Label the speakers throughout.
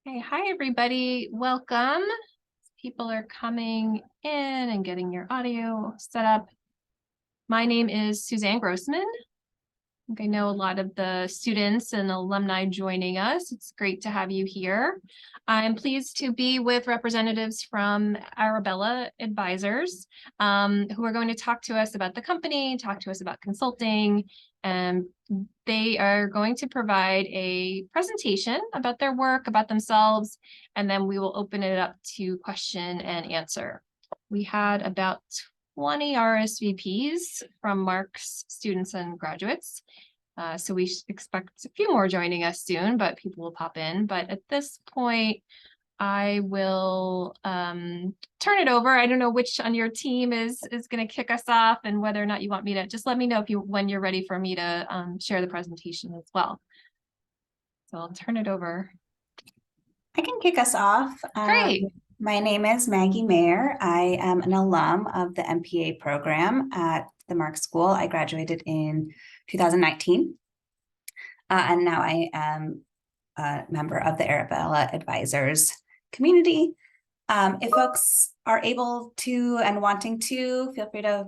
Speaker 1: Okay, hi everybody. Welcome. People are coming in and getting your audio set up. My name is Suzanne Grossman. I think I know a lot of the students and alumni joining us. It's great to have you here. I'm pleased to be with representatives from Arabella Advisors, who are going to talk to us about the company, talk to us about consulting, and they are going to provide a presentation about their work, about themselves, and then we will open it up to question and answer. We had about 20 RSVPs from Marxe students and graduates. So we expect a few more joining us soon, but people will pop in. But at this point, I will turn it over. I don't know which on your team is going to kick us off and whether or not you want me to, just let me know when you're ready for me to share the presentation as well. So I'll turn it over.
Speaker 2: I can kick us off.
Speaker 1: Great.
Speaker 2: My name is Maggie Mayer. I am an alum of the MPA program at the Marxe School. I graduated in 2019. And now I am a member of the Arabella Advisors community. If folks are able to and wanting to, feel free to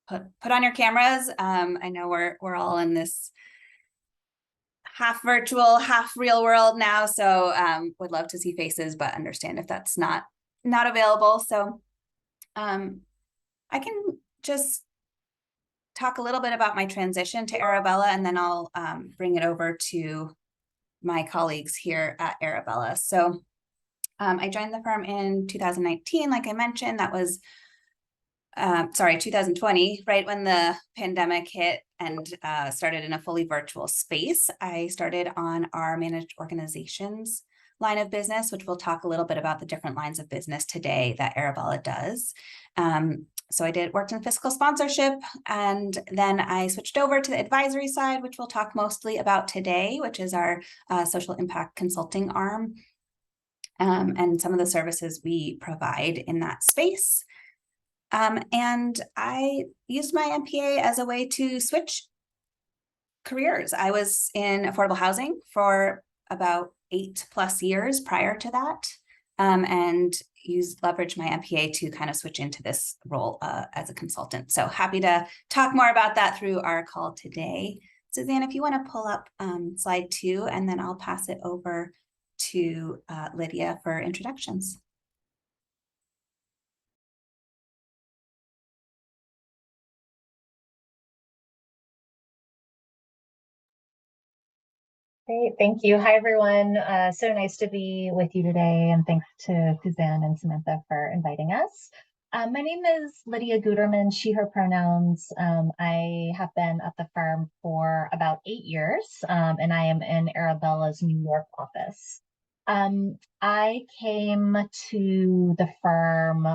Speaker 2: put on your cameras. I know we're all in this half virtual, half real world now. So would love to see faces, but understand if that's not available. So I can just talk a little bit about my transition to Arabella, and then I'll bring it over to my colleagues here at Arabella. So I joined the firm in 2019, like I mentioned. That was 2020, right when the pandemic hit and started in a fully virtual space. I started on our managed organizations line of business, which we'll talk a little bit about the different lines of business today that Arabella does. So I worked in fiscal sponsorship, and then I switched over to the advisory side, which we'll talk mostly about today, which is our social impact consulting arm, and some of the services we provide in that space. And I used my MPA as a way to switch careers. I was in affordable housing for about 8+ years prior to that, and leverage my MPA to kind of switch into this role as a consultant. So happy to talk more about that through our call today. Suzanne, if you want to pull up slide 2, and then I'll pass it over to Lydia for introductions.
Speaker 3: Great, thank you. Hi, everyone. So nice to be with you today, and thanks to Suzanne and Samantha for inviting us. My name is Lydia Guterman, she, her pronouns. I have been at the firm for about 8 years, and I am in Arabella's New York office. I came to the firm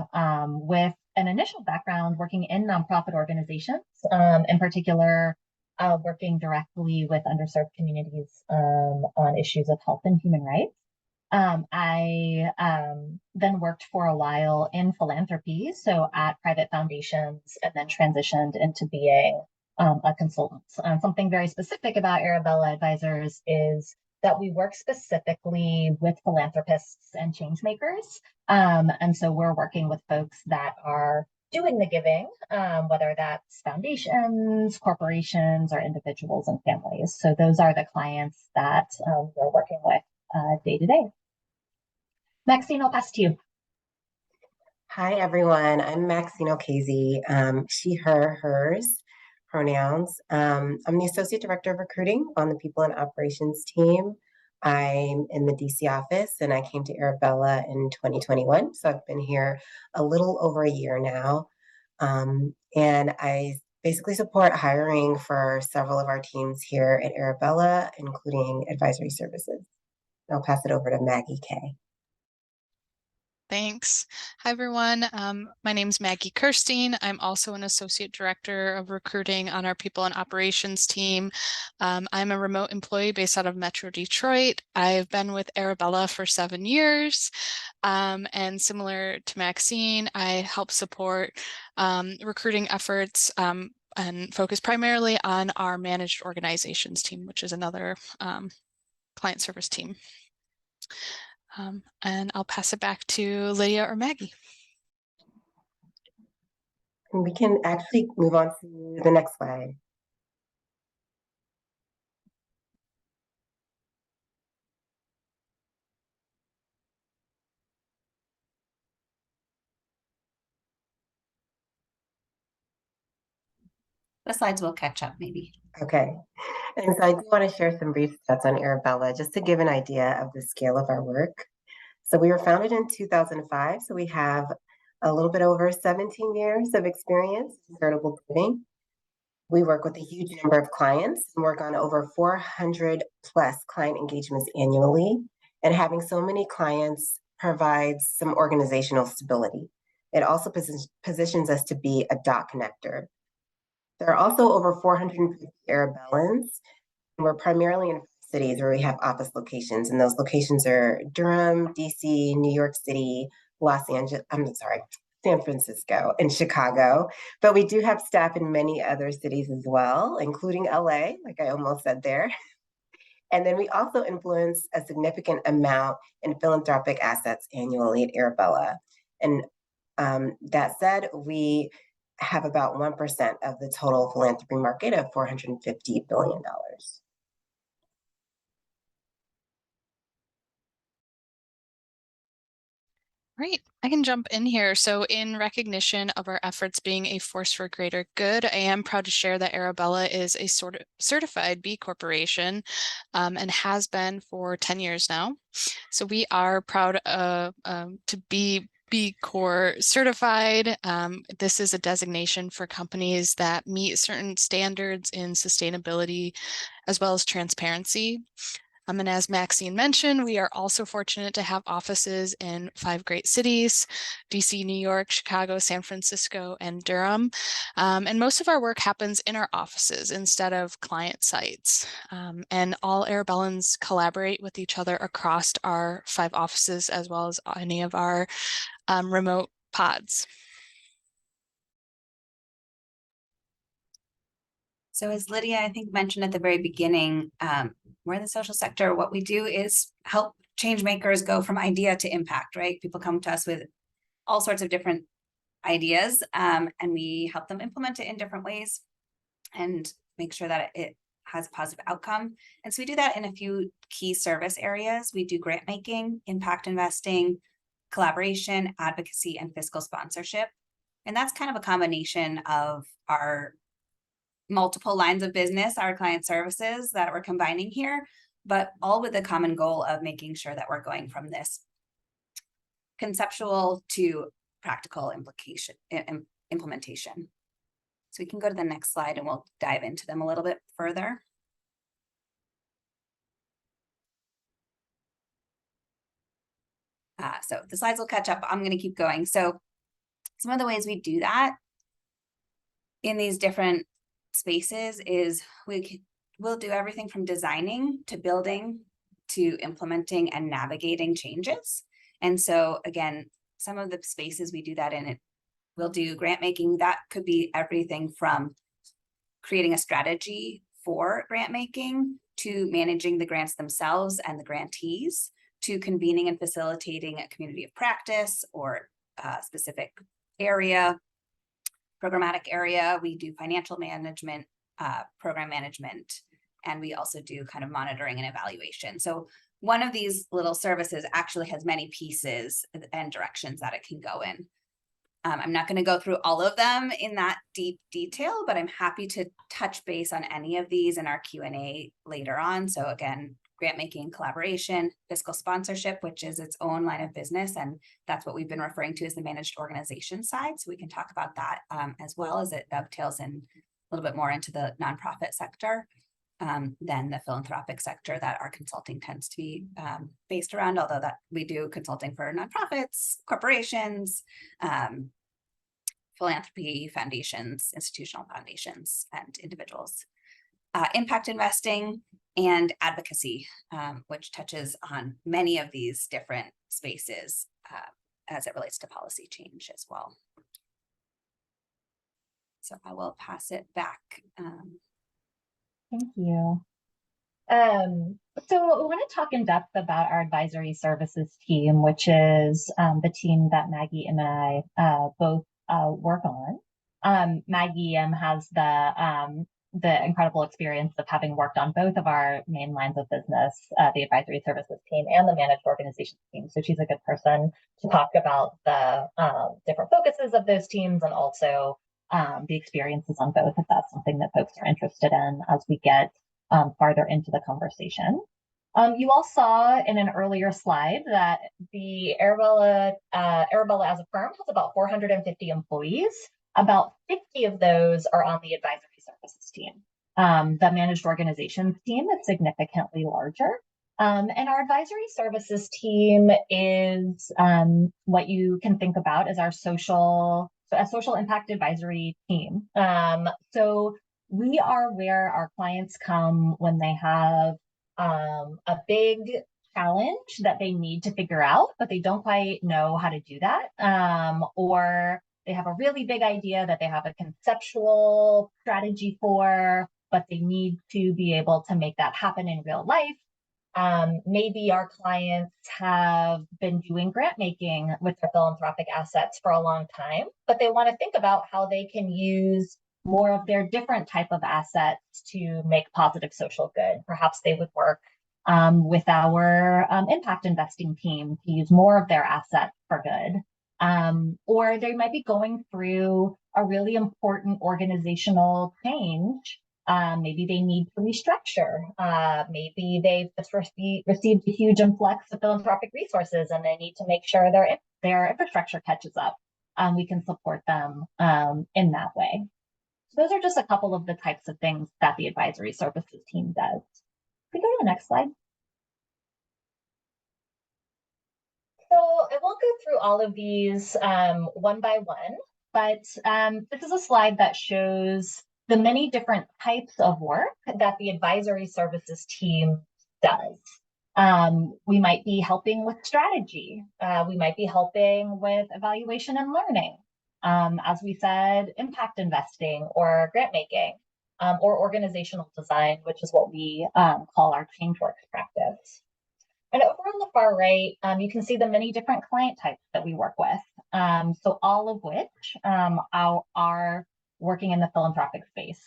Speaker 3: with an initial background working in nonprofit organizations, in particular, working directly with underserved communities on issues of health and human rights. I then worked for a while in philanthropy, so at private foundations, and then transitioned into being a consultant. Something very specific about Arabella Advisors is that we work specifically with philanthropists and change makers. And so we're working with folks that are doing the giving, whether that's foundations, corporations, or individuals and families. So those are the clients that we're working with day to day. Maxine, I'll pass to you.
Speaker 4: Hi, everyone. I'm Maxine O'Casey, she, her, hers pronouns. I'm the Associate Director of Recruiting on the People and Operations team. I'm in the DC office, and I came to Arabella in 2021. So I've been here a little over a year now. And I basically support hiring for several of our teams here at Arabella, including advisory services. I'll pass it over to Maggie Kay.
Speaker 5: Thanks. Hi, everyone. My name is Maggie Kirstein. I'm also an Associate Director of Recruiting on our People and Operations team. I'm a remote employee based out of Metro Detroit. I've been with Arabella for 7 years. And similar to Maxine, I help support recruiting efforts and focus primarily on our managed organizations team, which is another client service team. And I'll pass it back to Lydia or Maggie.
Speaker 4: And we can actually move on to the next slide.
Speaker 2: The slides will catch up maybe.
Speaker 4: Okay. And so I do want to share some brief stats on Arabella, just to give an idea of the scale of our work. So we were founded in 2005, so we have a little bit over 17 years of experience in charitable giving. We work with a huge number of clients and work on over 400 plus client engagements annually. And having so many clients provides some organizational stability. It also positions us to be a dot connector. There are also over 450 Arabellans, and we're primarily in cities where we have office locations, and those locations are Durham, DC, New York City, San Francisco, and Chicago. But we do have staff in many other cities as well, including LA, like I almost said there. And then we also influence a significant amount in philanthropic assets annually at Arabella. And that said, we have about 1% of the total philanthropy market of $450 billion.
Speaker 5: Great, I can jump in here. So in recognition of our efforts being a force for greater good, I am proud to share that Arabella is a sort of certified B Corporation and has been for 10 years now. So we are proud to be B Corp certified. This is a designation for companies that meet certain standards in sustainability as well as transparency. And as Maxine mentioned, we are also fortunate to have offices in 5 great cities: DC, New York, Chicago, San Francisco, and Durham. And most of our work happens in our offices instead of client sites. And all Arabellans collaborate with each other across our 5 offices, as well as any of our remote pods.
Speaker 2: So as Lydia, I think, mentioned at the very beginning, we're in the social sector. What we do is help change makers go from idea to impact, right? People come to us with all sorts of different ideas, and we help them implement it in different ways and make sure that it has a positive outcome. And so we do that in a few key service areas. We do grant making, impact investing, collaboration, advocacy, and fiscal sponsorship. And that's kind of a combination of our multiple lines of business, our client services that we're combining here, but all with the common goal of making sure that we're going from this conceptual to practical implementation. So we can go to the next slide and we'll dive into them a little bit further. So the slides will catch up. I'm going to keep going. So some of the ways we do that in these different spaces is we'll do everything from designing to building to implementing and navigating changes. And so again, some of the spaces we do that in, we'll do grant making. That could be everything from creating a strategy for grant making to managing the grants themselves and the grantees, to convening and facilitating a community of practice or a specific area, programmatic area. We do financial management, program management, and we also do kind of monitoring and evaluation. So one of these little services actually has many pieces and directions that it can go in. I'm not going to go through all of them in that deep detail, but I'm happy to touch base on any of these in our Q&A later on. So again, grant making, collaboration, fiscal sponsorship, which is its own line of business. And that's what we've been referring to as the managed organization side. So we can talk about that as well, as it dovetails in a little bit more into the nonprofit sector than the philanthropic sector that our consulting tends to be based around, although that we do consulting for nonprofits, corporations, philanthropy foundations, institutional foundations, and individuals. Impact investing and advocacy, which touches on many of these different spaces as it relates to policy change as well. So I will pass it back.
Speaker 3: Thank you. So I want to talk in depth about our advisory services team, which is the team that Maggie and I both work on. Maggie has the incredible experience of having worked on both of our main lines of business, the advisory services team and the managed organizations team. So she's a good person to talk about the different focuses of those teams and also the experiences on both, if that's something that folks are interested in as we get farther into the conversation. You all saw in an earlier slide that the Arabella as a firm has about 450 employees. About 50 of those are on the advisory services team. The managed organizations team is significantly larger. And our advisory services team is what you can think about as our social impact advisory team. So we are where our clients come when they have a big challenge that they need to figure out, but they don't quite know how to do that. Or they have a really big idea that they have a conceptual strategy for, but they need to be able to make that happen in real life. Maybe our clients have been doing grant making with their philanthropic assets for a long time, but they want to think about how they can use more of their different type of assets to make positive social good. Perhaps they would work with our impact investing team to use more of their assets for good. Or they might be going through a really important organizational change. Maybe they need to restructure. Maybe they've just received a huge influx of philanthropic resources and they need to make sure their infrastructure catches up. We can support them in that way. So those are just a couple of the types of things that the advisory services team does. Can we go to the next slide? So I won't go through all of these one by one, but this is a slide that shows the many different types of work that the advisory services team does. We might be helping with strategy. We might be helping with evaluation and learning. As we said, impact investing or grant making, or organizational design, which is what we call our ChangeWorks practice. And over on the far right, you can see the many different client types that we work with. So all of which are working in the philanthropic space.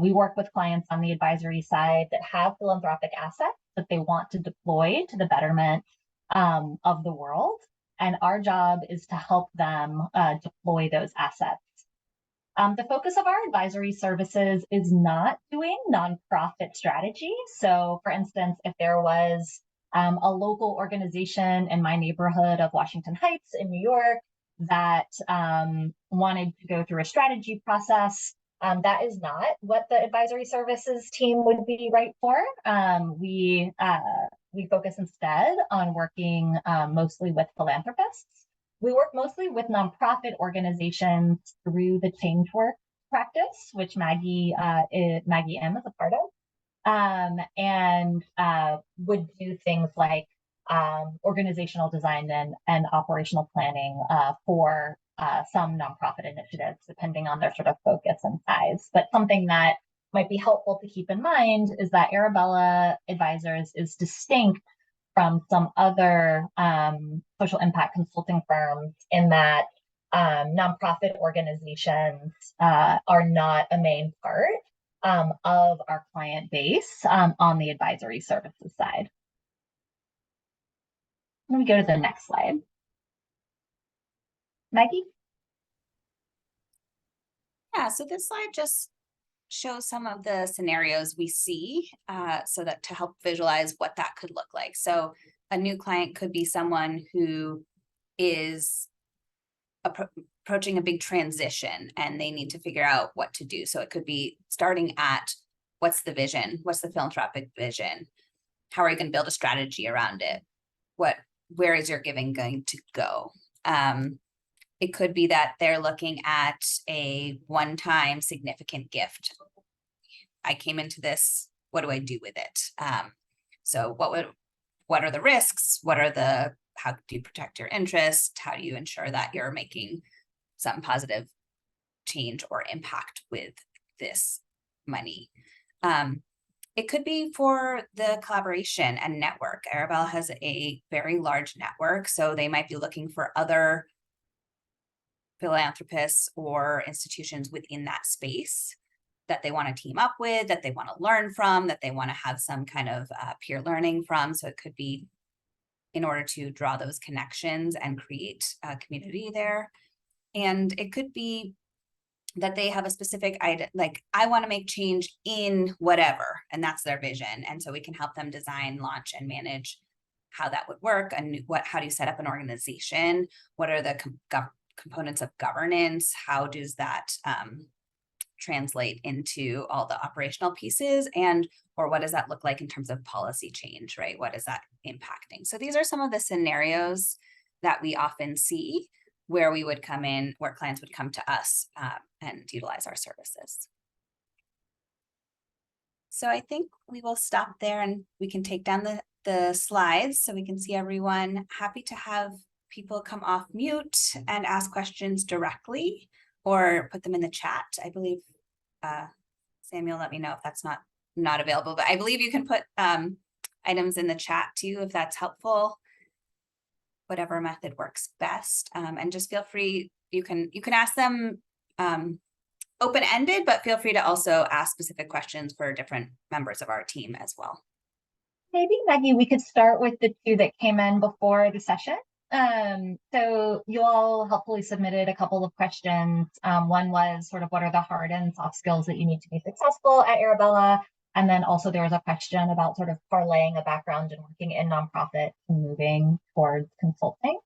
Speaker 3: We work with clients on the advisory side that have philanthropic assets that they want to deploy to the betterment of the world. And our job is to help them deploy those assets. The focus of our advisory services is not doing nonprofit strategy. So for instance, if there was a local organization in my neighborhood of Washington Heights in New York that wanted to go through a strategy process, that is not what the advisory services team would be right for. We focus instead on working mostly with philanthropists. We work mostly with nonprofit organizations through the ChangeWorks practice, which Maggie M is a part of, and would do things like organizational design and operational planning for some nonprofit initiatives, depending on their sort of focus and size. But something that might be helpful to keep in mind is that Arabella Advisors is distinct from some other social impact consulting firms in that nonprofit organizations are not a main part of our client base on the advisory services side. Let me go to the next slide. Maggie?
Speaker 2: Yeah, so this slide just shows some of the scenarios we see so that to help visualize what that could look like. So a new client could be someone who is approaching a big transition and they need to figure out what to do. So it could be starting at what's the vision? What's the philanthropic vision? How are you going to build a strategy around it? Where is your giving going to go? It could be that they're looking at a one-time significant gift. I came into this, what do I do with it? So what are the risks? How do you protect your interest? How do you ensure that you're making some positive change or impact with this money? It could be for the collaboration and network. Arabella has a very large network, so they might be looking for other philanthropists or institutions within that space that they want to team up with, that they want to learn from, that they want to have some kind of peer learning from. So it could be in order to draw those connections and create a community there. And it could be that they have a specific item, like I want to make change in whatever, and that's their vision. And so we can help them design, launch, and manage how that would work, and how do you set up an organization? What are the components of governance? How does that translate into all the operational pieces, or what does that look like in terms of policy change, right? What is that impacting? So these are some of the scenarios that we often see where we would come in, where clients would come to us and utilize our services. So I think we will stop there and we can take down the slides so we can see everyone. Happy to have people come off mute and ask questions directly or put them in the chat. I believe, Samuel, let me know if that's not available, but I believe you can put items in the chat too, if that's helpful. Whatever method works best, and just feel free. You can ask them open-ended, but feel free to also ask specific questions for different members of our team as well.
Speaker 3: Maybe, Maggie, we could start with the two that came in before the session. So you all helpfully submitted a couple of questions. One was sort of what are the hard and soft skills that you need to be successful at Arabella? And then also there was a question about sort of parlaying a background and working in nonprofit and moving towards consulting.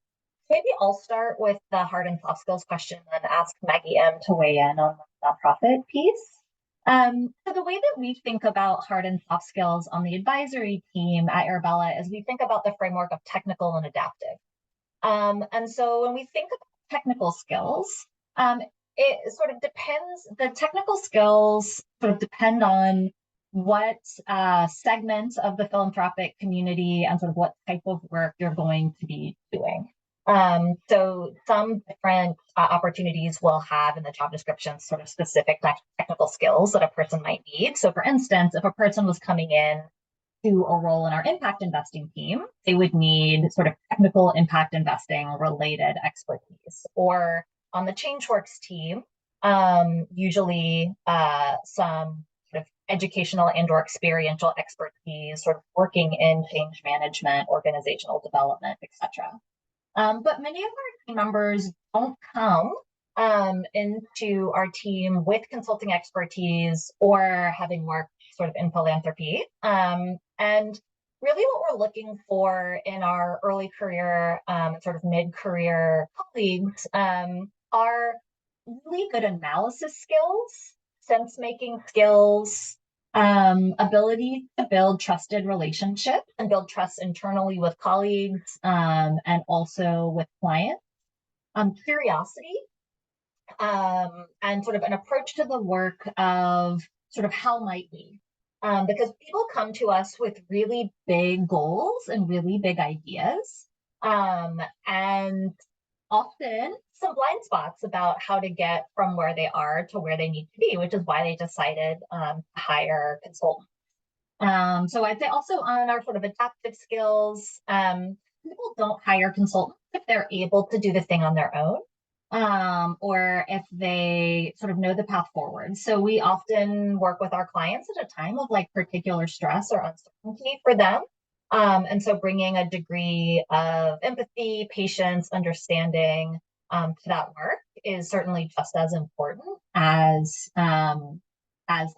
Speaker 3: Maybe I'll start with the hard and soft skills question and ask Maggie M to weigh in on the nonprofit piece. So the way that we think about hard and soft skills on the advisory team at Arabella is we think about the framework of technical and adaptive. And so when we think about technical skills, it sort of depends, the technical skills sort of depend on what segment of the philanthropic community and sort of what type of work you're going to be doing. So some different opportunities will have in the job description sort of specific technical skills that a person might need. So for instance, if a person was coming in to a role in our impact investing team, they would need sort of technical impact investing related expertise. Or on the ChangeWorks team, usually some sort of educational and or experiential expertise, sort of working in change management, organizational development, etc. But many of our team members don't come into our team with consulting expertise or having worked sort of in philanthropy. And really what we're looking for in our early career, sort of mid-career colleagues are really good analysis skills, sense-making skills, ability to build trusted relationships and build trust internally with colleagues and also with clients, curiosity, and sort of an approach to the work of sort of how might we, because people come to us with really big goals and really big ideas, and often some blind spots about how to get from where they are to where they need to be, which is why they decided to hire consultants. So I'd say also on our sort of adaptive skills, people don't hire consultants if they're able to do the thing on their own, or if they sort of know the path forward. So we often work with our clients at a time of like particular stress or uncertainty for them. And so bringing a degree of empathy, patience, understanding to that work is certainly just as important as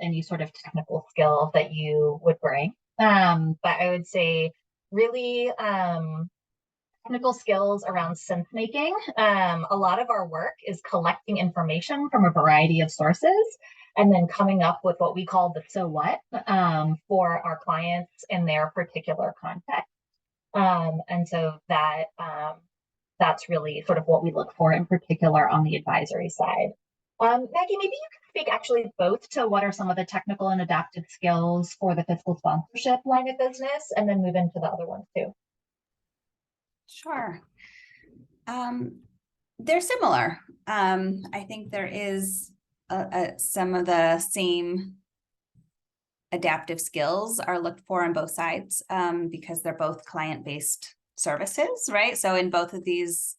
Speaker 3: any sort of technical skill that you would bring. But I would say really technical skills around sense making. A lot of our work is collecting information from a variety of sources and then coming up with what we call the so what for our clients in their particular context. And so that that's really sort of what we look for in particular on the advisory side. Maggie, maybe you could speak actually both to what are some of the technical and adaptive skills for the fiscal sponsorship line of business, and then move into the other ones too.
Speaker 2: Sure. They're similar. I think there is some of the same adaptive skills are looked for on both sides, because they're both client-based services, right? So in both of these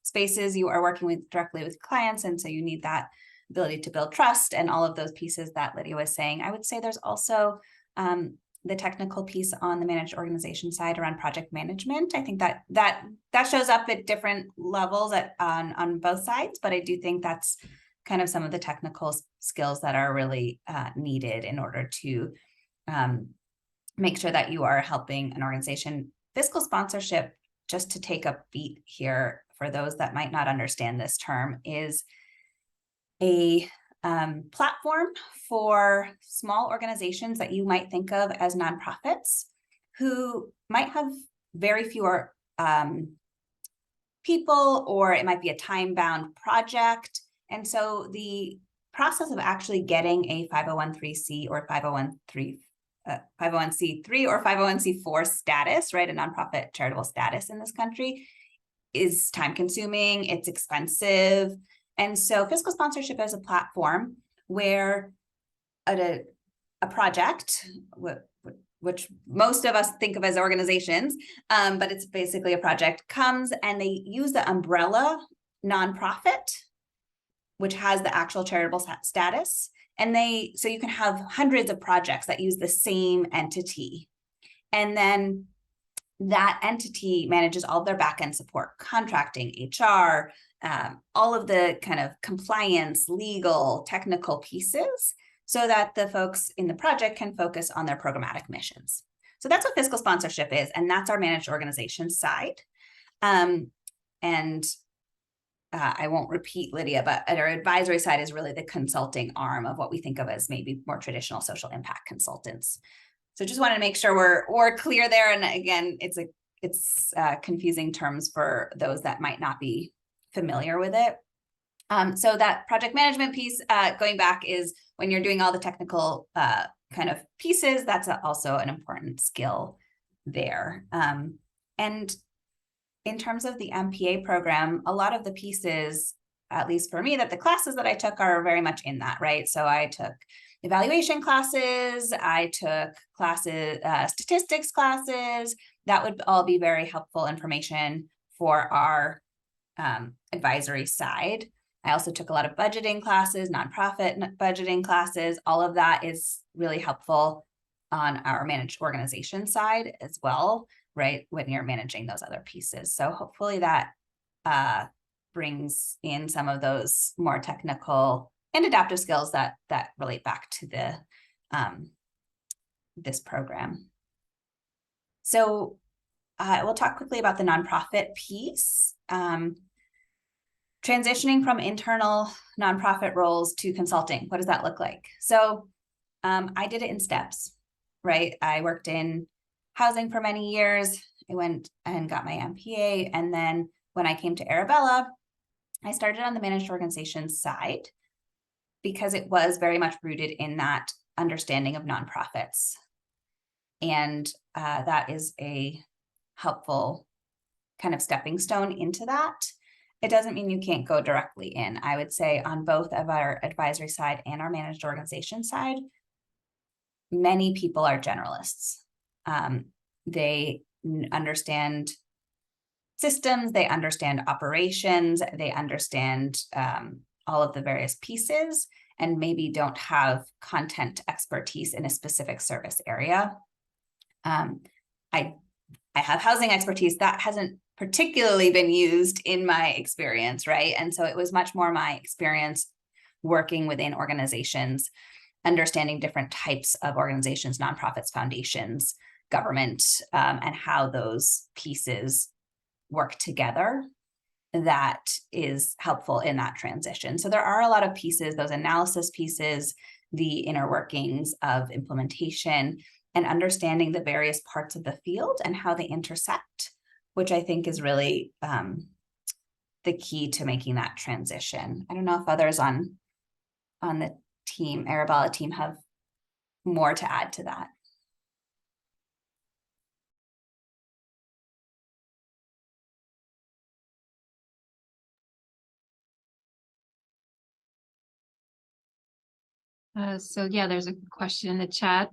Speaker 2: spaces, you are working directly with clients, and so you need that ability to build trust and all of those pieces that Lydia was saying. I would say there's also the technical piece on the managed organization side around project management. I think that shows up at different levels on both sides, but I do think that's kind of some of the technical skills that are really needed in order to make sure that you are helping an organization. Fiscal sponsorship, just to take a beat here for those that might not understand this term, is a platform for small organizations that you might think of as nonprofits who might have very few people, or it might be a time-bound project. And so the process of actually getting a 501(c) or 501(c)(3) or 501(c)(4) status, right, a nonprofit charitable status in this country, is time-consuming, it's expensive. And so fiscal sponsorship is a platform where a project, which most of us think of as organizations, but it's basically a project, comes and they use the umbrella nonprofit, which has the actual charitable status. And so you can have hundreds of projects that use the same entity. And then that entity manages all of their back-end support, contracting, HR, all of the kind of compliance, legal, technical pieces, so that the folks in the project can focus on their programmatic missions. So that's what fiscal sponsorship is, and that's our managed organization side. I won't repeat Lydia, but our advisory side is really the consulting arm of what we think of as maybe more traditional social impact consultants. So just wanted to make sure we're clear there. And again, it's confusing terms for those that might not be familiar with it. So that project management piece, going back, is when you're doing all the technical kind of pieces, that's also an important skill there. And in terms of the MPA program, a lot of the pieces, at least for me, that the classes that I took are very much in that, right? So I took evaluation classes, I took classes, statistics classes. That would all be very helpful information for our advisory side. I also took a lot of budgeting classes, nonprofit budgeting classes. All of that is really helpful on our managed organization side as well, right, when you're managing those other pieces. So hopefully that brings in some of those more technical and adaptive skills that relate back to the this program. So we'll talk quickly about the nonprofit piece. Transitioning from internal nonprofit roles to consulting, what does that look like? So I did it in steps, right? I worked in housing for many years. I went and got my MPA. And then when I came to Arabella, I started on the managed organization side because it was very much rooted in that understanding of nonprofits. And that is a helpful kind of stepping stone into that. It doesn't mean you can't go directly in. I would say on both of our advisory side and our managed organization side, many people are generalists. They understand systems, they understand operations, they understand all of the various pieces, and maybe don't have content expertise in a specific service area. I have housing expertise that hasn't particularly been used in my experience, right? And so it was much more my experience working within organizations, understanding different types of organizations, nonprofits, foundations, government, and how those pieces work together that is helpful in that transition. So there are a lot of pieces, those analysis pieces, the inner workings of implementation, and understanding the various parts of the field and how they intersect, which I think is really the key to making that transition. I don't know if others on the team, Arabella team, have more to add to that.
Speaker 1: So yeah, there's a question in the chat.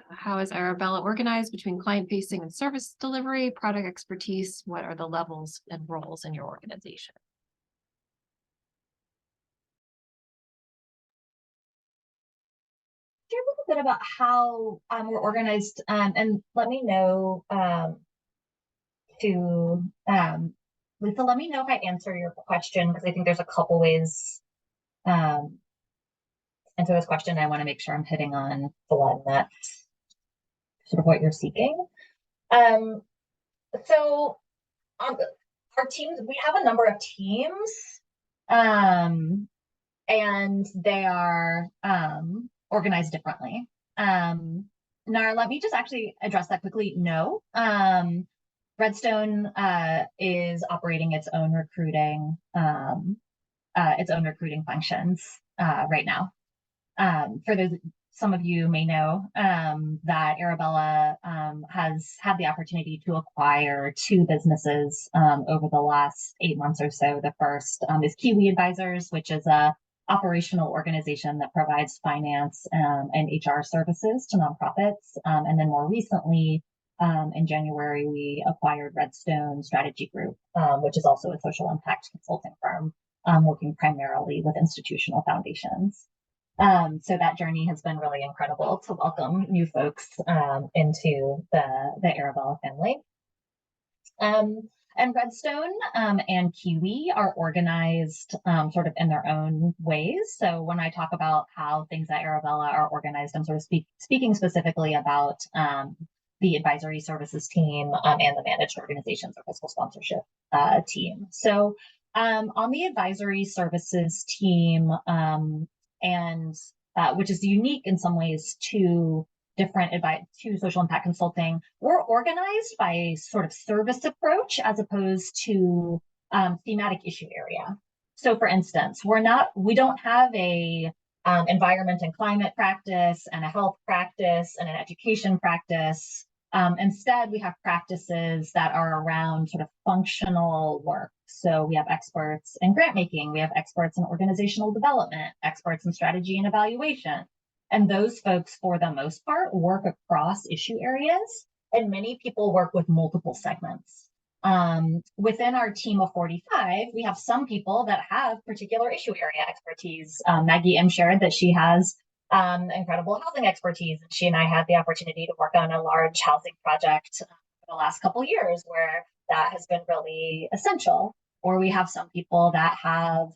Speaker 1: How is Arabella organized between client facing and service delivery, product expertise? What are the levels and roles in your organization?
Speaker 3: Share a little bit about how we're organized, and let me know Lisa, let me know if I answer your question, because I think there's a couple ways to answer this question. I want to make sure I'm hitting on the one that's sort of what you're seeking. So our teams, we have a number of teams, and they are organized differently. Nara, let me just actually address that quickly. No, Redstone is operating its own recruiting functions right now. For those, some of you may know that Arabella has had the opportunity to acquire 2 businesses over the last 8 months or so. The first is Kiwi Advisors, which is a operational organization that provides finance and HR services to nonprofits. And then more recently, in January, we acquired Redstone Strategy Group, which is also a social impact consulting firm working primarily with institutional foundations. So that journey has been really incredible to welcome new folks into the Arabella family. And Redstone and Kiwi are organized sort of in their own ways. So when I talk about how things at Arabella are organized, I'm sort of speaking specifically about the advisory services team and the managed organizations or fiscal sponsorship team. So on the advisory services team, and which is unique in some ways to social impact consulting, we're organized by a sort of service approach as opposed to thematic issue area. So for instance, we don't have a environment and climate practice and a health practice and an education practice. Instead, we have practices that are around sort of functional work. So we have experts in grant making, we have experts in organizational development, experts in strategy and evaluation. And those folks, for the most part, work across issue areas, and many people work with multiple segments. Within our team of 45, we have some people that have particular issue area expertise. Maggie M shared that she has incredible housing expertise. She and I had the opportunity to work on a large housing project for the last couple of years where that has been really essential. Or we have some people that have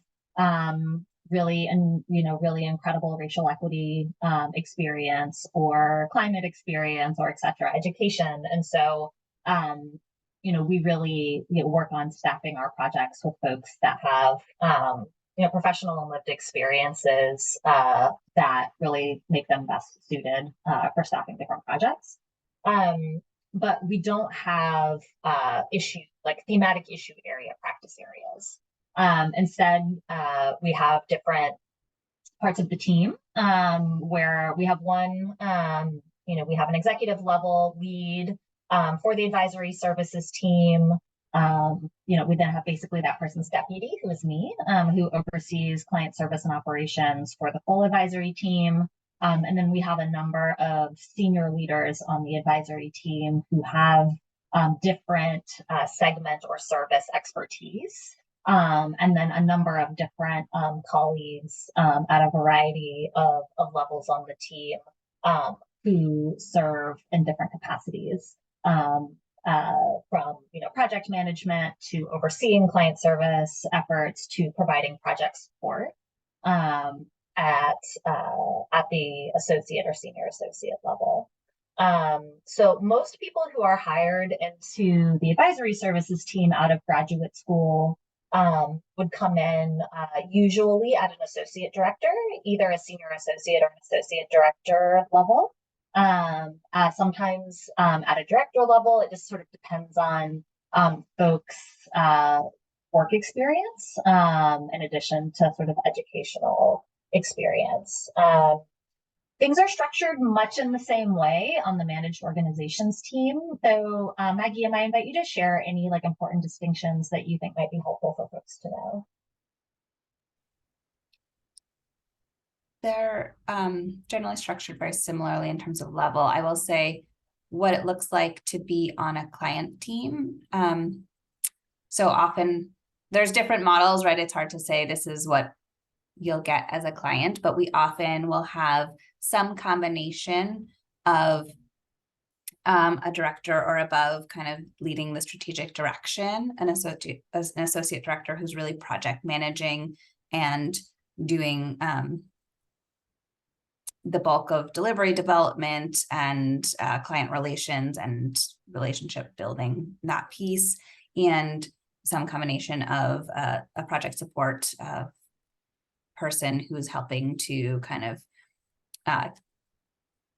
Speaker 3: really incredible racial equity experience or climate experience or et cetera, education. And so, we really work on staffing our projects with folks that have professional and lived experiences that really make them best suited for staffing different projects. But we don't have thematic issue area practice areas. Instead, we have different parts of the team where we have one, we have an executive level lead for the advisory services team. We then have basically that person's deputy, who is me, who oversees client service and operations for the full advisory team. And then we have a number of senior leaders on the advisory team who have different segment or service expertise. And then a number of different colleagues at a variety of levels on the team who serve in different capacities. From project management to overseeing client service efforts to providing project support at the associate or senior associate level. So most people who are hired into the advisory services team out of graduate school would come in usually at an associate director, either a senior associate or an associate director level. Sometimes at a director level, it just sort of depends on folks' work experience in addition to sort of educational experience. Things are structured much in the same way on the managed organizations team. So Maggie, I invite you to share any important distinctions that you think might be helpful for folks to know.
Speaker 2: They're generally structured very similarly in terms of level. I will say what it looks like to be on a client team. So often there's different models, right? It's hard to say this is what you'll get as a client, but we often will have some combination of a director or above kind of leading the strategic direction, an associate director who's really project managing and doing the bulk of delivery development and client relations and relationship building, that piece, and some combination of a project support person who's helping to kind of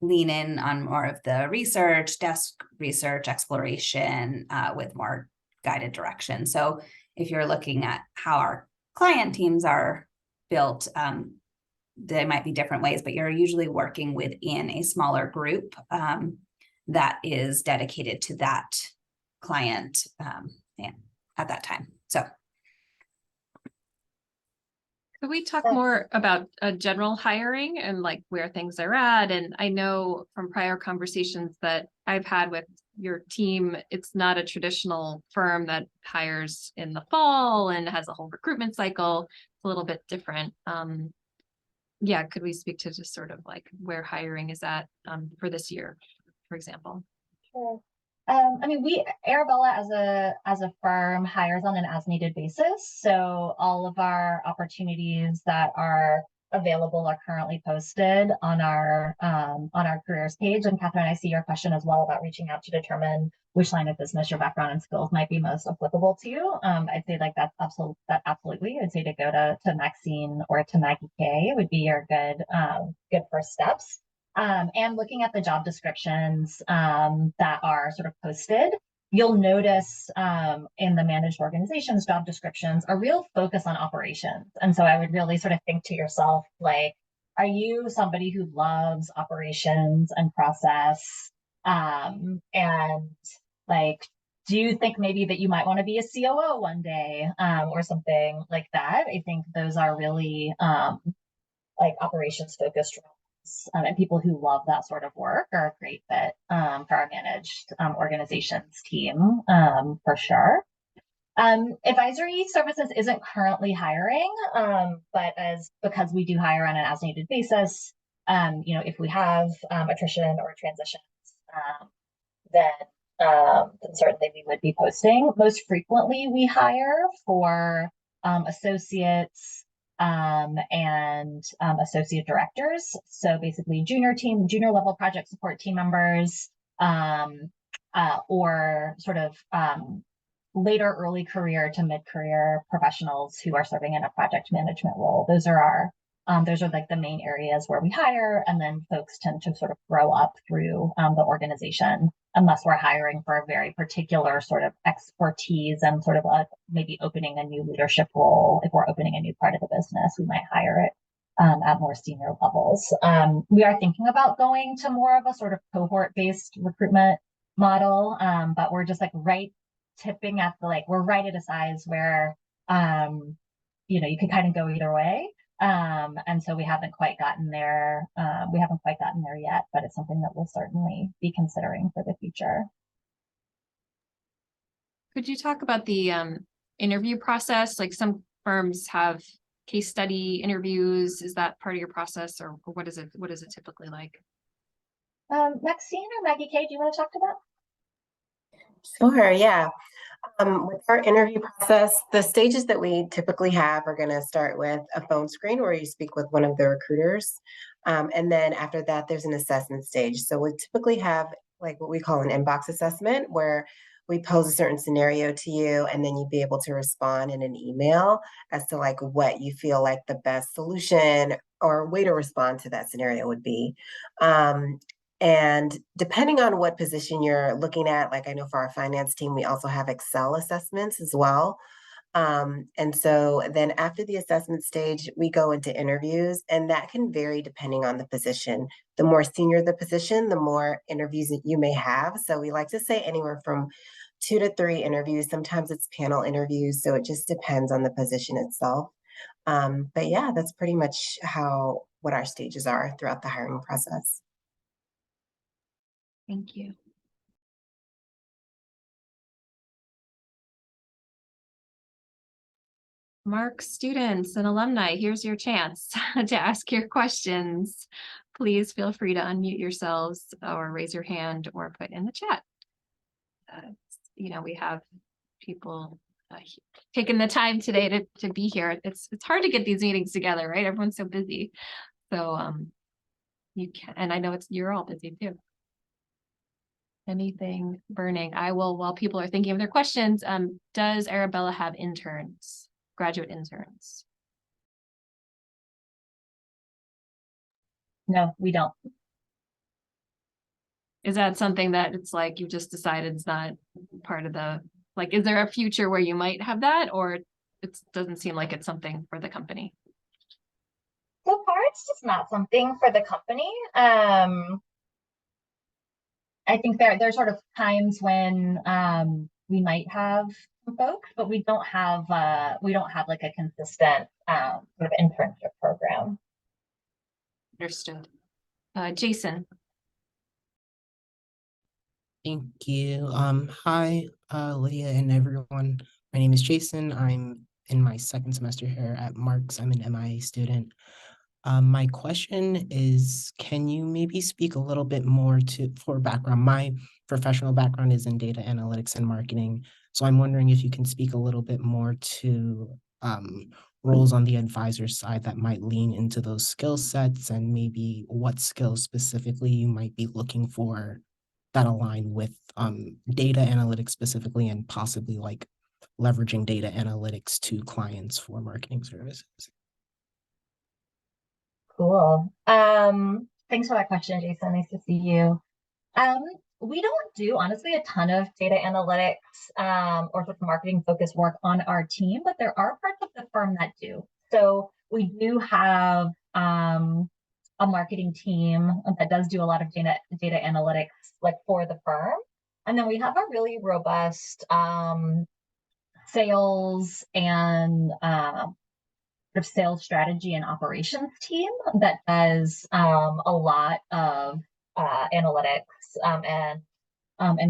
Speaker 2: lean in on more of the research, desk research, exploration with more guided direction. So if you're looking at how our client teams are built, they might be different ways, but you're usually working within a smaller group that is dedicated to that client at that time. So
Speaker 1: could we talk more about general hiring and like where things are at? And I know from prior conversations that I've had with your team, it's not a traditional firm that hires in the fall and has a whole recruitment cycle. It's a little bit different. Yeah, could we speak to just sort of like where hiring is at for this year, for example?
Speaker 3: Sure. I mean, Arabella as a firm hires on an as needed basis. So all of our opportunities that are available are currently posted on our careers page. And Catherine, I see your question as well about reaching out to determine which line of business your background and skills might be most applicable to you. I'd say like that's absolutely. I'd say to go to Maxine or to Maggie K would be your good first steps. And looking at the job descriptions that are sort of posted, you'll notice in the managed organizations job descriptions a real focus on operations. And so I would really sort of think to yourself, like, are you somebody who loves operations and process? And like, do you think maybe that you might want to be a COO one day or something like that? I think those are really like operations focused roles. And people who love that sort of work are a great fit for our managed organizations team for sure. Advisory services isn't currently hiring, but because we do hire on an as needed basis, if we have attrition or transitions, then certainly we would be posting. Most frequently, we hire for associates and associate directors. So basically junior level project support team members, or sort of later early career to mid-career professionals who are serving in a project management role. Those are like the main areas where we hire, and then folks tend to sort of grow up through the organization, unless we're hiring for a very particular sort of expertise and sort of maybe opening a new leadership role. If we're opening a new part of the business, we might hire it at more senior levels. We are thinking about going to more of a sort of cohort-based recruitment model, but we're just like tipping at we're right at a size where you can kind of go either way. And so we haven't quite gotten there. We haven't quite gotten there yet, but it's something that we'll certainly be considering for the future.
Speaker 1: Could you talk about the interview process? Like some firms have case study interviews. Is that part of your process, or what is it typically like?
Speaker 3: Maxine or Maggie K, do you want to talk to that?
Speaker 4: Sure, yeah. With our interview process, the stages that we typically have are going to start with a phone screen where you speak with one of the recruiters. And then after that, there's an assessment stage. So we typically have like what we call an inbox assessment, where we pose a certain scenario to you, and then you'd be able to respond in an email as to like what you feel like the best solution or way to respond to that scenario would be. And depending on what position you're looking at, like I know for our finance team, we also have Excel assessments as well. And so then after the assessment stage, we go into interviews, and that can vary depending on the position. The more senior the position, the more interviews that you may have. So we like to say anywhere from 2 to 3 interviews. Sometimes it's panel interviews. So it just depends on the position itself. But yeah, that's pretty much how what our stages are throughout the hiring process.
Speaker 1: Thank you. Marxe students and alumni, here's your chance to ask your questions. Please feel free to unmute yourselves or raise your hand or put in the chat. We have people taking the time today to be here. It's hard to get these meetings together, right? Everyone's so busy. So you can, and I know you're all busy too. Anything burning? I will, while people are thinking of their questions, does Arabella have interns? Graduate interns?
Speaker 3: No, we don't.
Speaker 1: Is that something that it's like you just decided it's not part of the, like, is there a future where you might have that, or it doesn't seem like it's something for the company?
Speaker 3: So far, it's just not something for the company. I think there's sort of times when we might have some folks, but we don't have like a consistent sort of internship program.
Speaker 1: Understood. Jason.
Speaker 6: Thank you. Hi, Lydia and everyone. My name is Jason. I'm in my second semester here at Marxe. I'm an MIA student. My question is, can you maybe speak a little bit more for background? My professional background is in data analytics and marketing. So I'm wondering if you can speak a little bit more to roles on the advisor side that might lean into those skill sets, and maybe what skills specifically you might be looking for that align with data analytics specifically, and possibly like leveraging data analytics to clients for marketing services.
Speaker 3: Cool. Thanks for that question, Jason. Nice to see you. We don't do, honestly, a ton of data analytics or sort of marketing focused work on our team, but there are parts of the firm that do. So we do have a marketing team that does do a lot of data analytics, like for the firm. And then we have a really robust sales and sort of sales strategy and operations team that does a lot of analytics and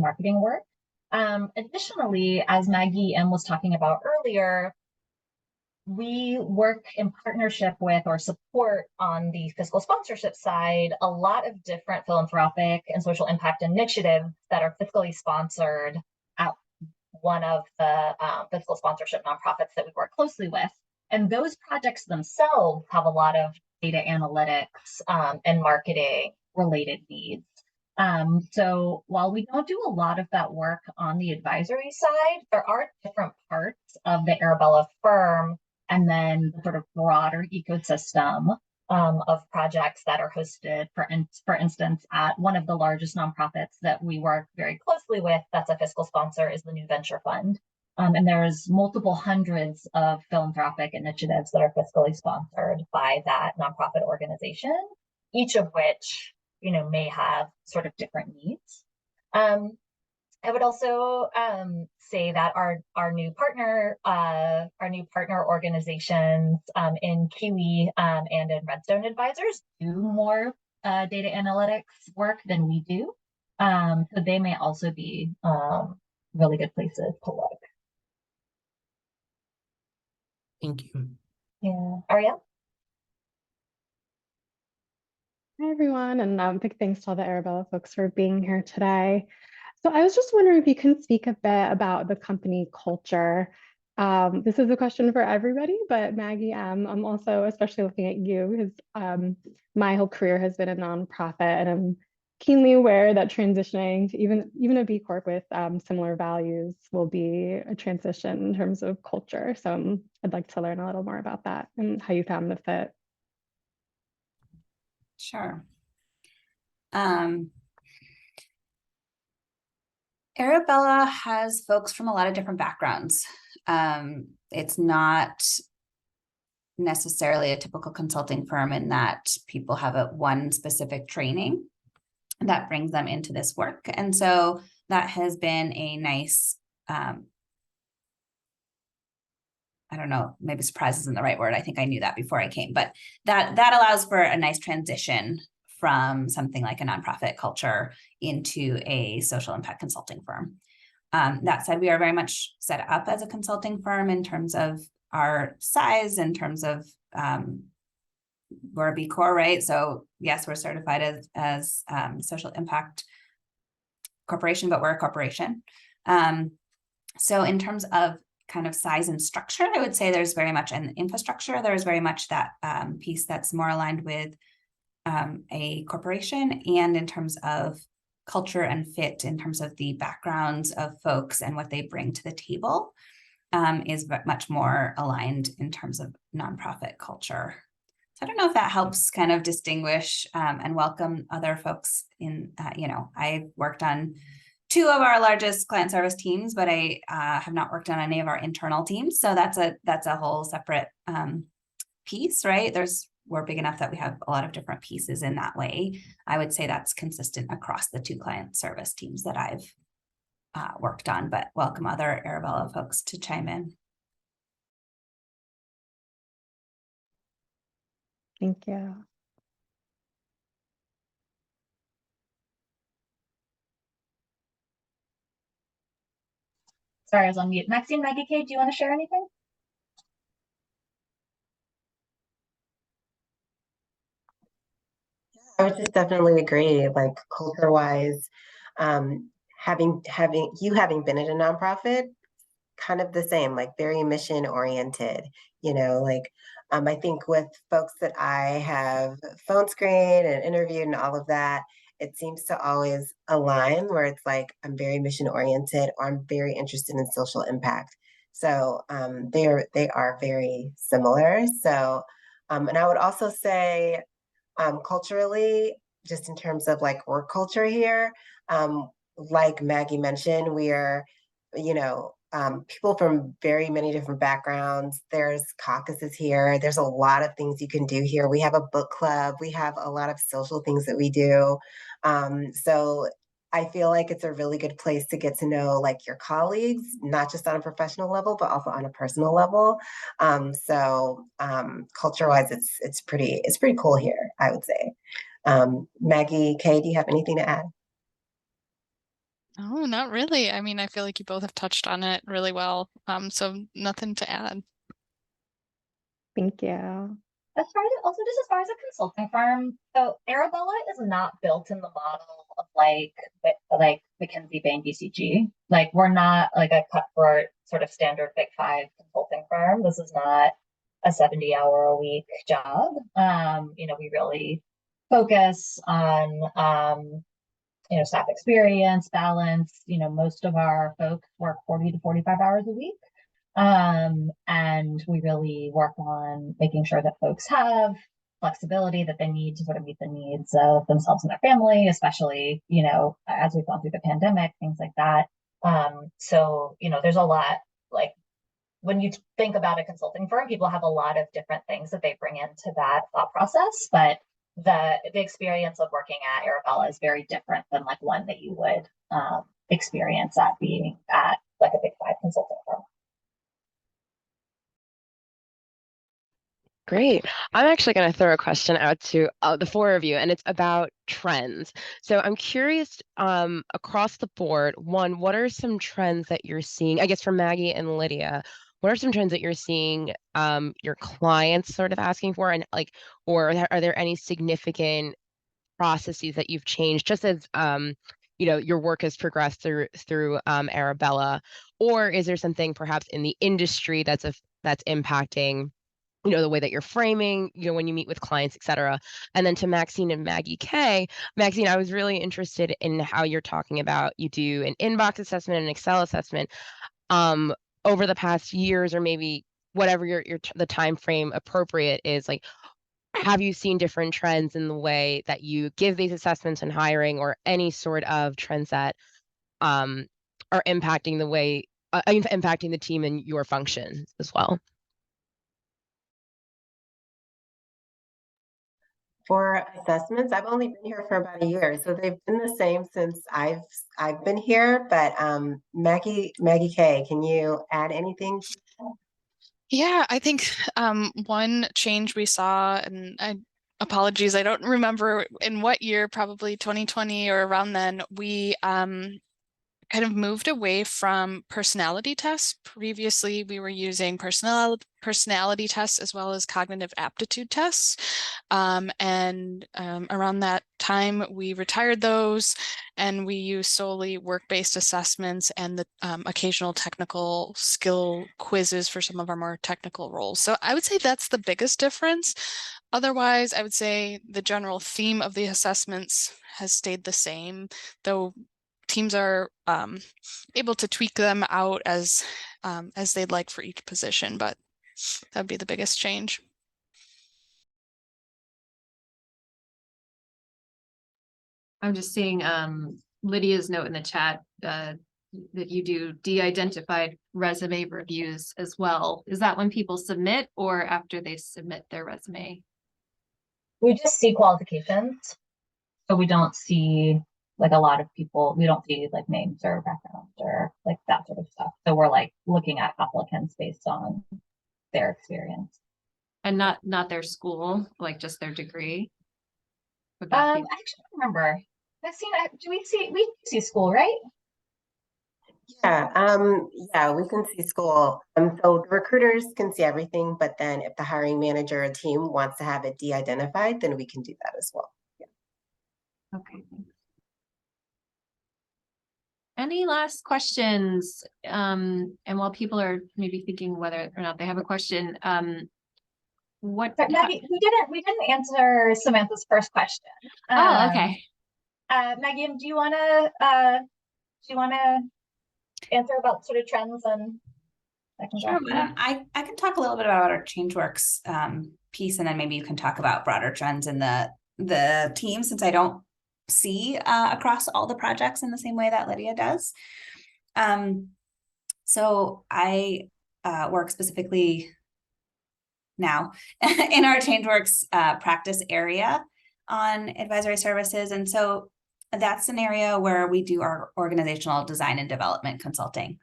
Speaker 3: marketing work. Additionally, as Maggie was talking about earlier, we work in partnership with or support on the fiscal sponsorship side a lot of different philanthropic and social impact initiatives that are fiscally sponsored at one of the fiscal sponsorship nonprofits that we work closely with. And those projects themselves have a lot of data analytics and marketing related needs. So while we don't do a lot of that work on the advisory side, there are different parts of the Arabella firm and then the sort of broader ecosystem of projects that are hosted, for instance, at one of the largest nonprofits that we work very closely with, that's a fiscal sponsor, is the New Venture Fund. And there's multiple hundreds of philanthropic initiatives that are fiscally sponsored by that nonprofit organization, each of which, may have sort of different needs. I would also say that our new partner organizations in Kiwi and in Redstone Advisors do more data analytics work than we do. So they may also be really good places to look.
Speaker 6: Thank you.
Speaker 3: Yeah, Ariel?
Speaker 7: Hi, everyone, and big thanks to all the Arabella folks for being here today. So I was just wondering if you can speak a bit about the company culture. This is a question for everybody, but Maggie, I'm also especially looking at you because my whole career has been a nonprofit, and I'm keenly aware that transitioning to even a B Corp with similar values will be a transition in terms of culture. So I'd like to learn a little more about that and how you found the fit.
Speaker 2: Sure. Arabella has folks from a lot of different backgrounds. It's not necessarily a typical consulting firm in that people have one specific training that brings them into this work. And so that has been a nice I don't know, maybe surprise isn't the right word. I think I knew that before I came, but that allows for a nice transition from something like a nonprofit culture into a social impact consulting firm. That said, we are very much set up as a consulting firm in terms of our size, in terms of we're a B Corp, right? So yes, we're certified as social impact corporation, but we're a corporation. So in terms of kind of size and structure, I would say there's very much an infrastructure. There's very much that piece that's more aligned with a corporation, and in terms of culture and fit, in terms of the backgrounds of folks and what they bring to the table, is much more aligned in terms of nonprofit culture. So I don't know if that helps kind of distinguish and welcome other folks in, I've worked on 2 of our largest client service teams, but I have not worked on any of our internal teams. So that's a whole separate piece, right? We're big enough that we have a lot of different pieces in that way. I would say that's consistent across the 2 client service teams that I've worked on, but welcome other Arabella folks to chime in.
Speaker 7: Thank you.
Speaker 3: Sorry, I was on mute. Maxine, Maggie K, do you want to share anything?
Speaker 4: I would just definitely agree, like culture wise, having been in a nonprofit, kind of the same, like very mission oriented, I think with folks that I have phone screened and interviewed and all of that, it seems to always align where it's like, I'm very mission oriented, or I'm very interested in social impact. So they are very similar. So, and I would also say, culturally, just in terms of like work culture here, like Maggie mentioned, we are, people from very many different backgrounds. There's caucuses here. There's a lot of things you can do here. We have a book club. We have a lot of social things that we do. So I feel like it's a really good place to get to know like your colleagues, not just on a professional level, but also on a personal level. Culture-wise, it's pretty cool here, I would say. Maggie K, do you have anything to add?
Speaker 5: Oh, not really. I mean, I feel like you both have touched on it really well. So nothing to add.
Speaker 7: Thank you.
Speaker 3: As far as a consulting firm, so Arabella is not built in the model of like McKinsey, Bain, BCG. Like we're not like a cutthroat sort of standard Big 5 consulting firm. This is not a 70-hour-a-week job. We really focus on staff experience, balance. Most of our folks work 40 to 45 hours a week. And we really work on making sure that folks have flexibility that they need to sort of meet the needs of themselves and their family, especially, as we've gone through the pandemic, things like that. So, there's a lot, like when you think about a consulting firm, people have a lot of different things that they bring into that thought process, but the experience of working at Arabella is very different than like one that you would experience at being at like a Big 5 consulting firm.
Speaker 8: Great. I'm actually going to throw a question out to the 4 of you, and it's about trends. So I'm curious, across the board, one, what are some trends that you're seeing, I guess for Maggie and Lydia, what are some trends that you're seeing your clients sort of asking for, and like, or are there any significant processes that you've changed just as your work has progressed through Arabella, or is there something perhaps in the industry that's impacting the way that you're framing, when you meet with clients, et cetera. And then to Maxine and Maggie K, Maxine, I was really interested in how you're talking about, you do an inbox assessment and an Excel assessment over the past years, or maybe whatever the time frame appropriate is, like, have you seen different trends in the way that you give these assessments and hiring, or any sort of trends that are impacting the way, impacting the team and your functions as well?
Speaker 4: For assessments, I've only been here for about a year, so they've been the same since I've been here. But Maggie K, can you add anything?
Speaker 5: Yeah, I think one change we saw, and apologies, I don't remember in what year, probably 2020 or around then, we kind of moved away from personality tests. Previously, we were using personality tests as well as cognitive aptitude tests. Around that time, we retired those and we use solely work-based assessments and the occasional technical skill quizzes for some of our more technical roles. So I would say that's the biggest difference. Otherwise, I would say the general theme of the assessments has stayed the same, though teams are able to tweak them out as they'd like for each position, but that would be the biggest change.
Speaker 1: I'm just seeing Lydia's note in the chat that you do de-identified resume reviews as well. Is that when people submit or after they submit their resume?
Speaker 3: We just see qualifications. So we don't see like a lot of people, we don't see like names or background or like that sort of stuff. So we're like looking at applicants based on their experience.
Speaker 1: And not their school, like just their degree? Would that
Speaker 3: I
Speaker 1: be-
Speaker 3: actually don't remember. I've seen, we see school, right?
Speaker 4: Yeah, we can see school. So the recruiters can see everything, but then if the hiring manager or team wants to have it de-identified, then we can do that as well. Yeah.
Speaker 1: Okay. Thanks. Any last questions? And while people are maybe thinking whether or not they have a question, what?
Speaker 3: But Maggie, we didn't answer Samantha's first question.
Speaker 1: Oh, okay.
Speaker 3: Maggie, do you wanna answer about sort of trends and I can
Speaker 2: Sure.
Speaker 3: go?
Speaker 2: I can talk a little bit about our ChangeWorks piece, and then maybe you can talk about broader trends in the team, since I don't see across all the projects in the same way that Lydia does. So I work specifically now in our ChangeWorks practice area on advisory services, and so that's an area where we do our organizational design and development consulting.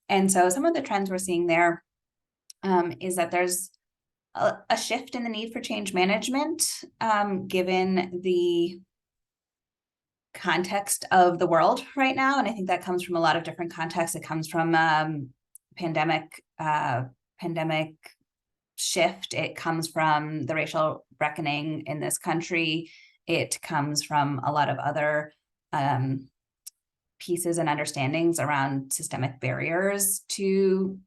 Speaker 2: And so some of the trends we're seeing there is that there's a shift in the need for change management, given the context of the world right now. And I think that comes from a lot of different contexts. It comes from pandemic shift. It comes from the racial reckoning in this country. It comes from a lot of other pieces and understandings around systemic barriers to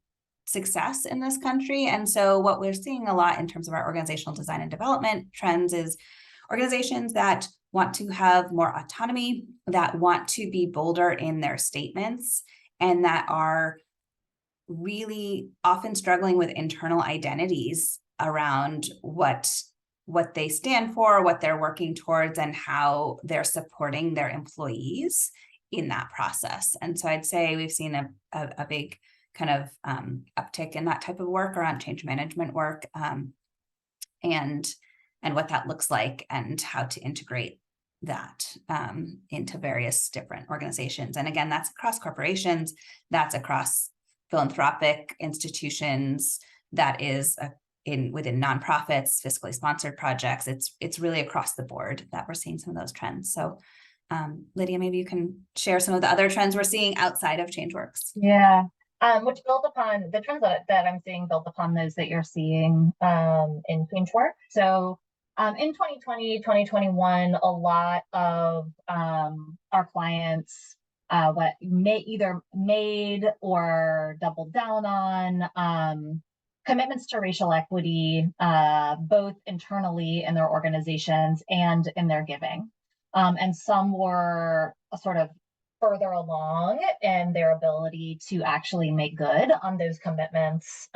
Speaker 2: success in this country. And so what we're seeing a lot in terms of our organizational design and development trends is organizations that want to have more autonomy, that want to be bolder in their statements, and that are really often struggling with internal identities around what they stand for, what they're working towards, and how they're supporting their employees in that process. And so I'd say we've seen a big kind of uptick in that type of work around change management work, and what that looks like and how to integrate that into various different organizations. And again, that's across corporations, that's across philanthropic institutions, that is within nonprofits, fiscally sponsored projects. It's really across the board that we're seeing some of those trends. So Lydia, maybe you can share some of the other trends we're seeing outside of ChangeWorks.
Speaker 3: Yeah, which build upon the trends that I'm seeing, build upon those that you're seeing in ChangeWorks. So in 2020, 2021, a lot of our clients either made or doubled down on commitments to racial equity, both internally in their organizations and in their giving. And some were sort of further along in their ability to actually make good on those commitments,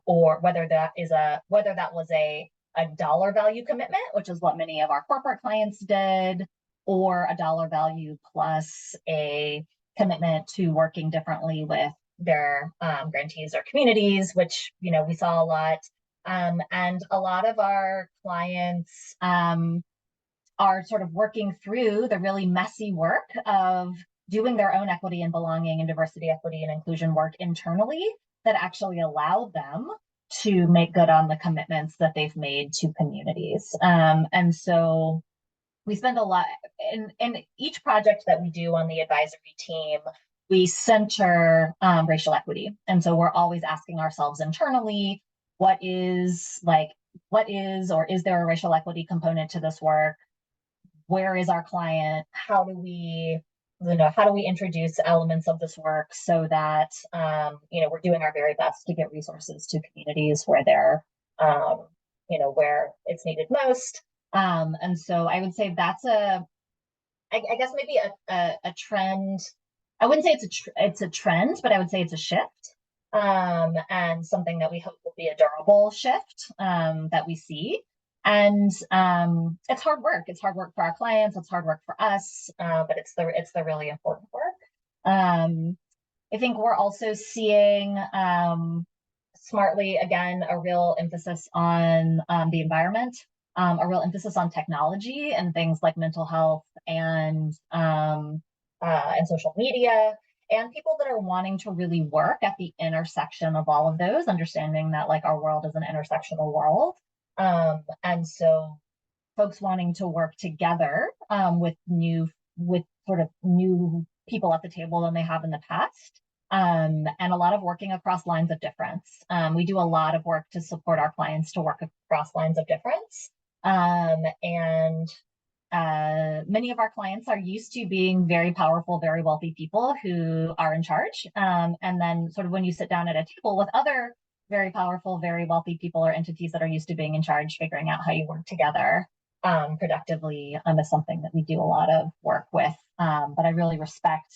Speaker 3: or whether that was a dollar value commitment, which is what many of our corporate clients did, or a dollar value plus a commitment to working differently with their grantees or communities, which we saw a lot. And a lot of our clients are sort of working through the really messy work of doing their own equity and belonging and diversity, equity, and inclusion work internally that actually allowed them to make good on the commitments that they've made to communities. And so we spend a lot in each project that we do on the advisory team, we center racial equity. And so we're always asking ourselves internally, what is or is there a racial equity component to this work? Where is our client? How do we introduce elements of this work so that we're doing our very best to get resources to communities where they're where it's needed most. And so I would say that's I guess maybe a trend. I wouldn't say it's a trend, but I would say it's a shift, and something that we hope will be a durable shift that we see. And it's hard work. It's hard work for our clients. It's hard work for us, but it's the really important work. I think we're also seeing smartly, again, a real emphasis on the environment, a real emphasis on technology and things like mental health and social media, and people that are wanting to really work at the intersection of all of those, understanding that like our world is an intersectional world. And so folks wanting to work together with sort of new people at the table than they have in the past. And a lot of working across lines of difference. We do a lot of work to support our clients to work across lines of difference. And many of our clients are used to being very powerful, very wealthy people who are in charge. And then sort of when you sit down at a table with other very powerful, very wealthy people or entities that are used to being in charge, figuring out how you work together productively is something that we do a lot of work with. But I really respect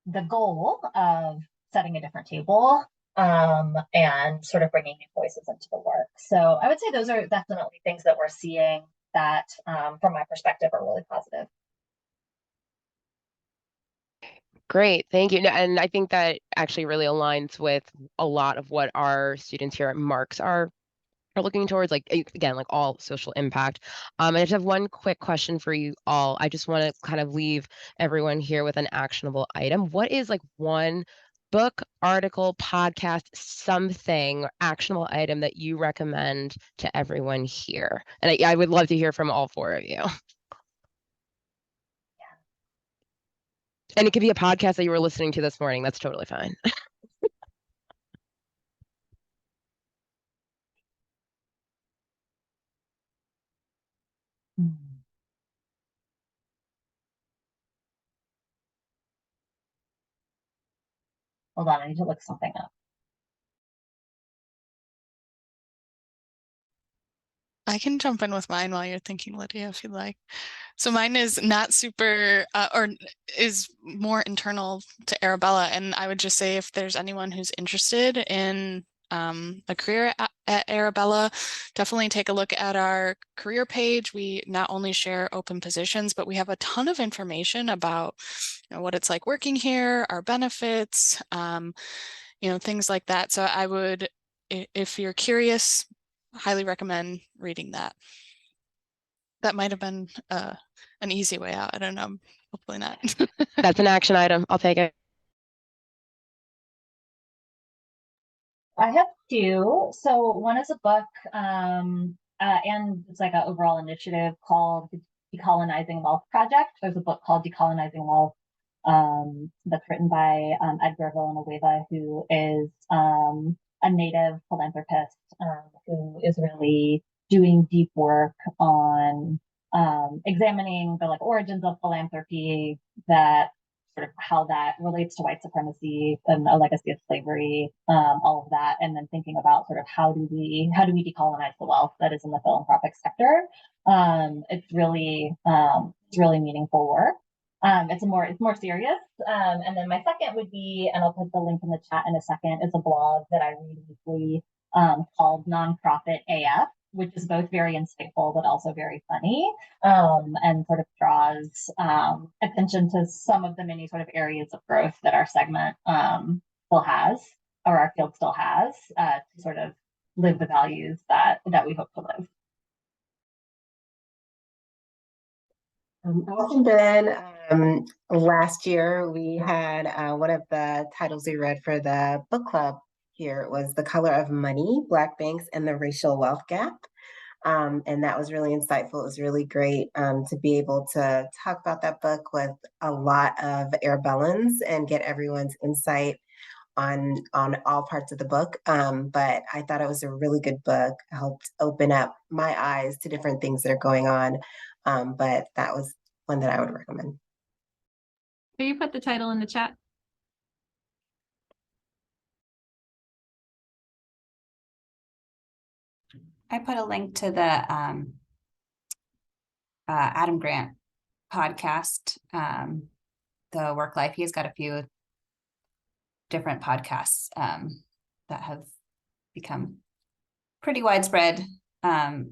Speaker 3: the goal of setting a different table and sort of bringing new voices into the work. So I would say those are definitely things that we're seeing that, from my perspective, are really positive.
Speaker 8: Great, thank you. And I think that actually really aligns with a lot of what our students here at Marxe are looking towards, like, again, like all social impact. I just have one quick question for you all. I just want to kind of leave everyone here with an actionable item. What is like one book, article, podcast, something, actionable item that you recommend to everyone here? And I would love to hear from all four of you. And it could be a podcast that you were listening to this morning. That's totally fine.
Speaker 3: Hold on, I need to look something up.
Speaker 5: I can jump in with mine while you're thinking, Lydia, if you'd like. So mine is not super, or is more internal to Arabella. And I would just say if there's anyone who's interested in a career at Arabella, definitely take a look at our career page. We not only share open positions, but we have a ton of information about what it's like working here, our benefits, things like that. So I would, if you're curious, highly recommend reading that. That might have been an easy way out. I don't know. Hopefully not.
Speaker 8: That's an action item. I'll take it.
Speaker 3: I have two. So one is a book, and it's like an overall initiative called Decolonizing Wealth Project. There's a book called Decolonizing Wealth that's written by Edgar Villanueva, who is a native philanthropist who is really doing deep work on examining the origins of philanthropy, that sort of how that relates to white supremacy and a legacy of slavery, all of that, and then thinking about sort of how do we decolonize the wealth that is in the philanthropic sector. It's really meaningful work. It's more serious. And then my second would be, and I'll put the link in the chat in a second, is a blog that I read weekly called Nonprofit AF, which is both very insightful but also very funny, and sort of draws attention to some of the many sort of areas of growth that our segment still has, or our field still has, to sort of live the values that we hope to live.
Speaker 4: Awesome, Ben. Last year we had one of the titles we read for the book club here. It was The Color of Money, Black Banks and the Racial Wealth Gap. And that was really insightful. It was really great to be able to talk about that book with a lot of Arabellans and get everyone's insight on all parts of the book. But I thought it was a really good book. It helped open up my eyes to different things that are going on. But that was one that I would recommend.
Speaker 1: Will you put the title in the chat?
Speaker 2: I put a link to the Adam Grant podcast, The Work Life. He's got a few different podcasts that have become pretty widespread. I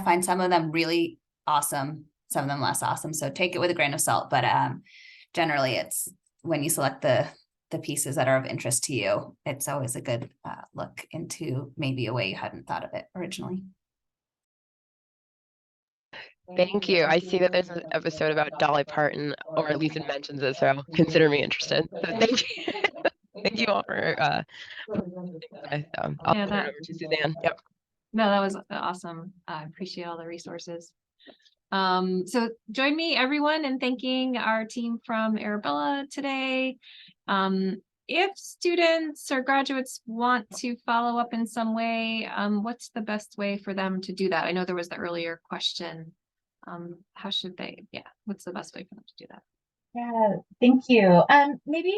Speaker 2: find some of them really awesome, some of them less awesome. So take it with a grain of salt. But generally, it's when you select the pieces that are of interest to you, it's always a good look into maybe a way you hadn't thought of it originally.
Speaker 8: Thank you. I see that there's an episode about Dolly Parton, or at least it mentions it, so consider me interested. So thank you. Thank you all for I'll turn it over to Suzanne. Yep.
Speaker 1: No, that was awesome. I appreciate all the resources. So join me, everyone, in thanking our team from Arabella today. If students or graduates want to follow up in some way, what's the best way for them to do that? I know there was the earlier question. How should they, what's the best way for them to do that?
Speaker 3: Yeah, thank you. Maybe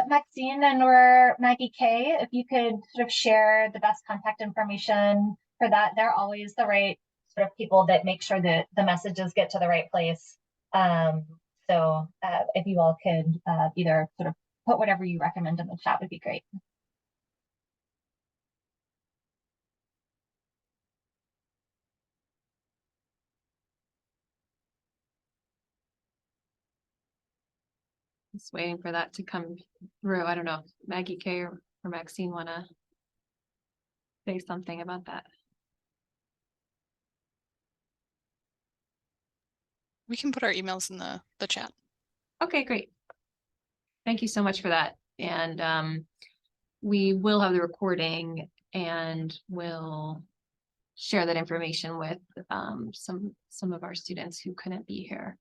Speaker 3: Maxine or Maggie K, if you could sort of share the best contact information for that. They're always the right sort of people that make sure that the messages get to the right place. So if you all could either sort of put whatever you recommend in the chat would be great.
Speaker 1: Just waiting for that to come through. I don't know, Maggie K or Maxine want to say something about that?
Speaker 5: We can put our emails in the chat.
Speaker 1: Okay, great. Thank you so much for that. And we will have the recording and we'll share that information with some of our students who couldn't be here.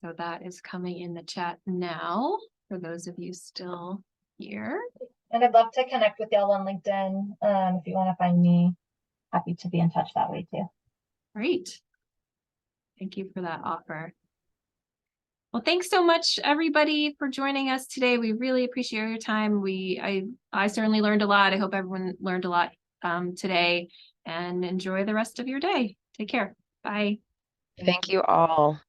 Speaker 1: So that is coming in the chat now for those of you still here.
Speaker 3: And I'd love to connect with y'all on LinkedIn. If you want to find me, happy to be in touch that way too.
Speaker 1: Great. Thank you for that offer. Well, thanks so much, everybody, for joining us today. We really appreciate your time. I certainly learned a lot. I hope everyone learned a lot today, and enjoy the rest of your day. Take care. Bye.
Speaker 8: Thank you all.